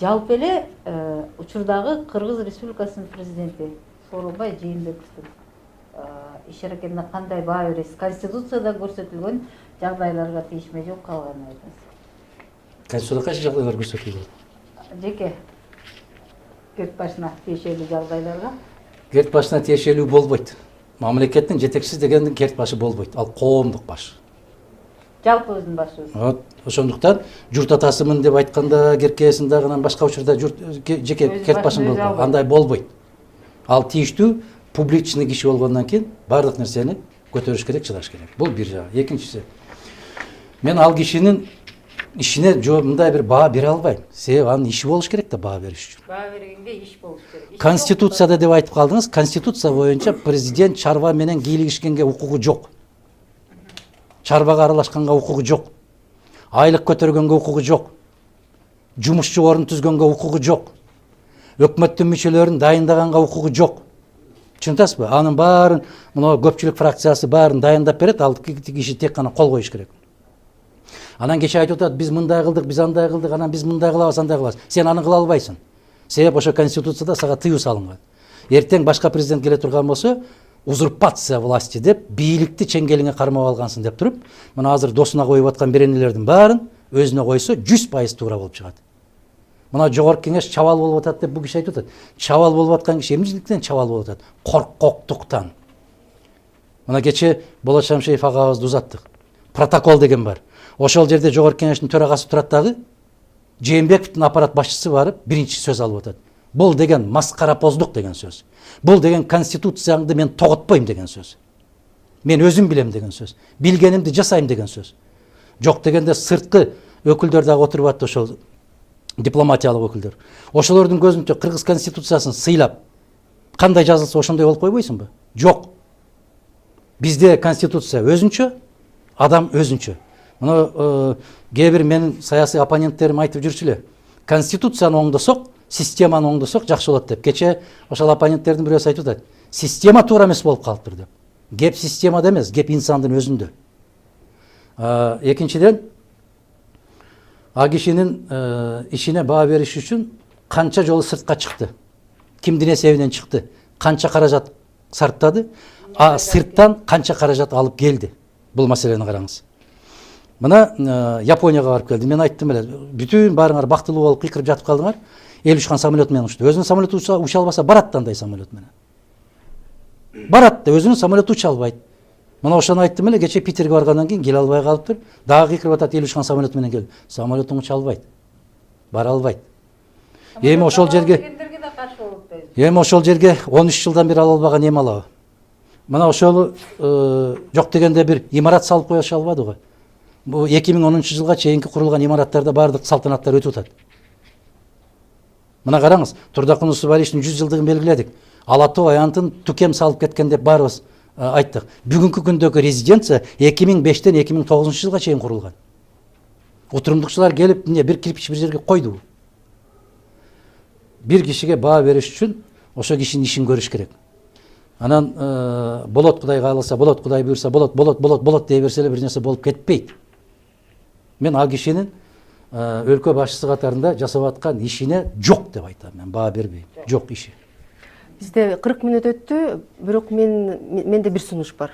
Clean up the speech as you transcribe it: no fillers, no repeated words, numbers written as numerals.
Жалпы эле учурдагы Кыргыз Республикасынын президенти Сооронбай Жээнбековдун иш аракетине кандай баа бересиз? Конституцияда көрсөтүлгөн жагдайларга тийишме жок калганын айтыңыз. Конституцияда кайсы жагдайлар көрсөтүлгөн? Жеке кет башына тиешелүү жагдайларга? Кет башына тиешелүү болбойт. Мамлекеттин жетекчиси дегендин кет башы болбойт. Ал коомдук баш. Жалпы өзүнүн башыбыз. Ошондуктан журт атасымын деп айтканда Керкесин дагы башка учурда жеке кет башын болбойт. Андай болбойт. Ал тийиштүү публичный киши болгондон кийин бардык нерсени көтөрүш керек, чыдаш керек. Бул бир жагы. Экинчиси, мен ал кишинин ишине мындай бир баа бере албайм. Себеби анын иши болуш керек да баа бериш үчүн. Баа бергенге иш болуш керек. Конституцияда деп айтып калдыңыз. Конституция боюнча президент чарба менен кийлигишкенге укугу жок. Чарбага аралашканга укугу жок. Айлык көтөргөнгө укугу жок. Жумушчу орун түзгөнгө укугу жок. Өкмөттүн мүчөлөрүн дайындаганга укугу жок. Түшүнөсүзбү? Анын баарын мына көпчүлүк фракциясы баарын дайындап берет, ал киши тек гана кол коюш керек. Анан кече айтып атат, биз мындай кылдык, биз андай кылдык, анан биз мындай кылабыз, андай кылабыз. Сен аны кыла албайсың. Себеп ошо Конституцияда сага тыюу салынган. Эртең башка президент келе турган болсо, узурпация власти деп, бийликти чеңгелиңе кармап алгансың деп туруп, мына азыр досуна коюп аткан беренелердин баарын өзүнө койсо 100% туура болуп чыгат. Мына жогорку кеңеш чабал болуп атат деп бул киши айтып атат. Чабал болуп аткан киши эмнеликтен чабал болуп атат? Коркоктуктан. Мына кече Болот Шамшеев агабызды узаттык. Протокол деген бар. Ошол жерде жогорку кеңештин төрагасы турат дагы, Жээнбековдун аппарат башчысы барып биринчи сөз алып атат. Бул деген маскарапоздук деген сөз. Бул деген конституцияңды мен тоготпойм деген сөз. Мен өзүм билем деген сөз. Билгенимди жасайм деген сөз. Жок дегенде сырткы өкүлдөр дагы отуруп атты, ошол дипломатиялык өкүлдөр. Ошолордун көзүнчө Кыргыз конституциясын сыйлап кандай жазылса ошондой болуп койбойсуңбу? Жок. Бизде конституция өзүнчө, адам өзүнчө. Мына кээ бир менин саясий оппоненттерим айтып жүрчү эле. Конституцияны оңдосок, системаны оңдосок жакшы болот деп. Кече ошол оппоненттердин бирөөсү айтып атат. Система туура эмес болуп калыптыр деп. Кеп системада эмес, кеп инсандын өзүндө. Экинчиден, а кишинин ишине баа бериш үчүн канча жолу сыртка чыкты, кимдин эсебинен чыкты, канча каражат сарптады, сырттан канча каражат алып келди. Бул маселени караңыз. Мына Японияга барып келди. Мен айттым эле, бүтүн баарыңар бактылуу болуп кыйкырып жатып калдыңар. Эл-учкан самолет менен учту. Өзүнүн самолету уча албаса барат да андай самолет менен. Барат да өзүнүн самолету уча албайт. Мына ошону айттым эле, кече Питерге баргандан кийин келе албай калыптыр. Дагы кыйкырып атат, эл-учкан самолет менен келди. Самолетуң уча албайт. Бара албайт. Эми ошол жерге 13 жылдан бери ала албаган эми алабы? Мына ошол жок дегенде бир имарат салып коюша албады го. Бу 2010 жылга чейинки курулган имараттарда бардык салтанаттар өтүп атат. Мына караңыз, Турдакун Усубалиевичтин 100 жылдыгын белгиледик. Ала Тоо аянтын тукем салып кеткен деп баарыбыз айттык. Бүгүнкү күндөгү резиденция 2005-тен 2009 жылга чейин курулган. Отурумдукчулар келип, бир кирпич бир жерге койду. Бир кишиге баа бериш үчүн ошо кишинин ишин көрүш керек. Анан болот Кудай кааласа, болот Кудай буйрса, болот дей берсе эле бир нерсе болуп кетпейт. Мен ал кишинин өлкө башчысы катарында жасап аткан ишине жок деп айтам. Мен баа бербейм. Жок иши. Бизде 40 мүнөт өттү, бирок менде бир сунуш бар.